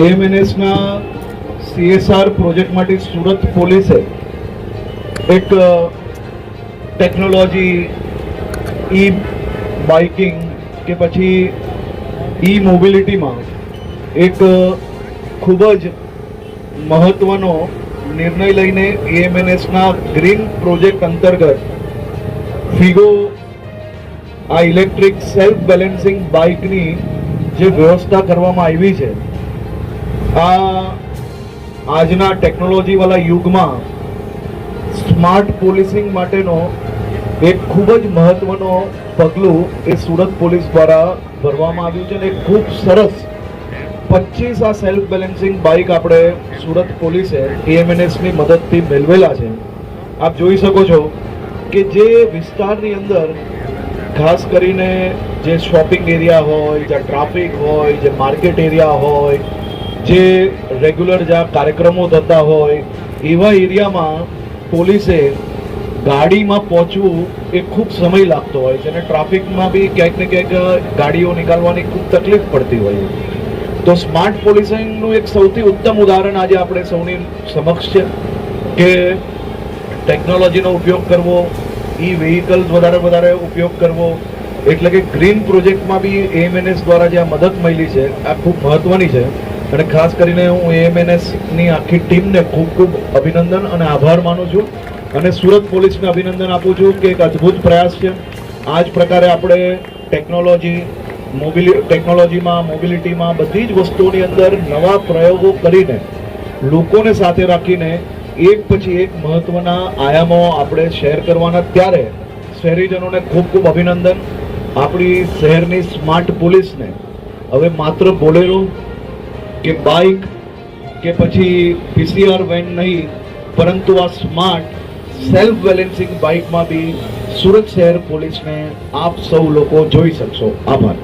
એએમએનએસના CSR project માટે સુરત પોલીસે એક ટેકનોલોજી ઈ બાઇકિંગ કે પછી ઈ મોબિલિટીમાં એક ખૂબ જ મહત્વનો નિર્ણય લઈને એએમએનએસના ગ્રીન પ્રોજેક્ટ અંતર્ગત ફિગો આ ઇલેક્ટ્રિક સેલ્ફ બેલેન્સિંગ બાઇકની જે વ્યવસ્થા કરવામાં આવી છે, આ આજના ટેકનોલોજીવાળા યુગમાં સ્માર્ટ પોલીસિંગ માટેનો એક ખૂબ જ મહત્વનો પગલું એ સુરત પોલીસ દ્વારા ભરવામાં આવ્યું છે અને ખૂબ સરસ 25 આ સેલ્ફ બેલેન્સિંગ બાઇક આપણે સુરત પોલીસે એએમએનએસની મદદથી મેળવેલા છે. આપ જોઈ શકો છો કે જે વિસ્તારની અંદર ખાસ કરીને જે શોપિંગ એરિયા હોય, જે ટ્રાફિક હોય, જે માર્કેટ એરિયા હોય, જે રેગ્યુલર જ્યાં કાર્યક્રમો થતા હોય એવા એરિયામાં પોલીસે ગાડીમાં પહોંચવું એ ખૂબ સમય લાગતો હોય છે અને ટ્રાફિકમાં બી ક્યાંક ને ક્યાંક ગાડીઓ નીકાળવાની ખૂબ તકલીફ પડતી હોય. તો સ્માર્ટ પોલીસિંગનું એક સૌથી ઉત્તમ ઉદાહરણ આજે આપણે સૌની સમક્ષ છે કે ટેકનોલોજીનો ઉપયોગ કરવો, ઈ વ્હીકલ્સ વધારે ઉપયોગ કરવો, એટલે કે ગ્રીન પ્રોજેક્ટમાં બી એએમએનએસ દ્વારા જે આ મદદ મળી છે આ ખૂબ મહત્વની છે અને ખાસ કરીને હું એએમએનએસની આખી ટીમને ખૂબ અભિનંદન અને આભાર માનું છું અને સુરત પોલીસને અભિનંદન આપું છું કે એક અદ્ભુત પ્રયાસ છે. આ જ પ્રકારે આપણે ટેકનોલોજીમાં, મોબિલિટીમાં બધી જ વસ્તુઓની અંદર નવા પ્રયોગો કરીને લોકોને સાથે રાખીને એક પછી એક મહત્વના આયામો આપણે શેર કરવાના. ત્યારે શહેરીજનોને ખૂબ અભિનંદન. આપણી શહેરની સ્માર્ટ પોલીસને હવે માત્ર બોલેરો કે બાઇક કે પછી PCR વેન નહીં, પરંતુ આ સ્માર્ટ સેલ્ફ બેલેન્સિંગ બાઇકમાં બી સુરત શહેર પોલીસને આપ સૌ લોકો જોઈ શકશો. આભાર.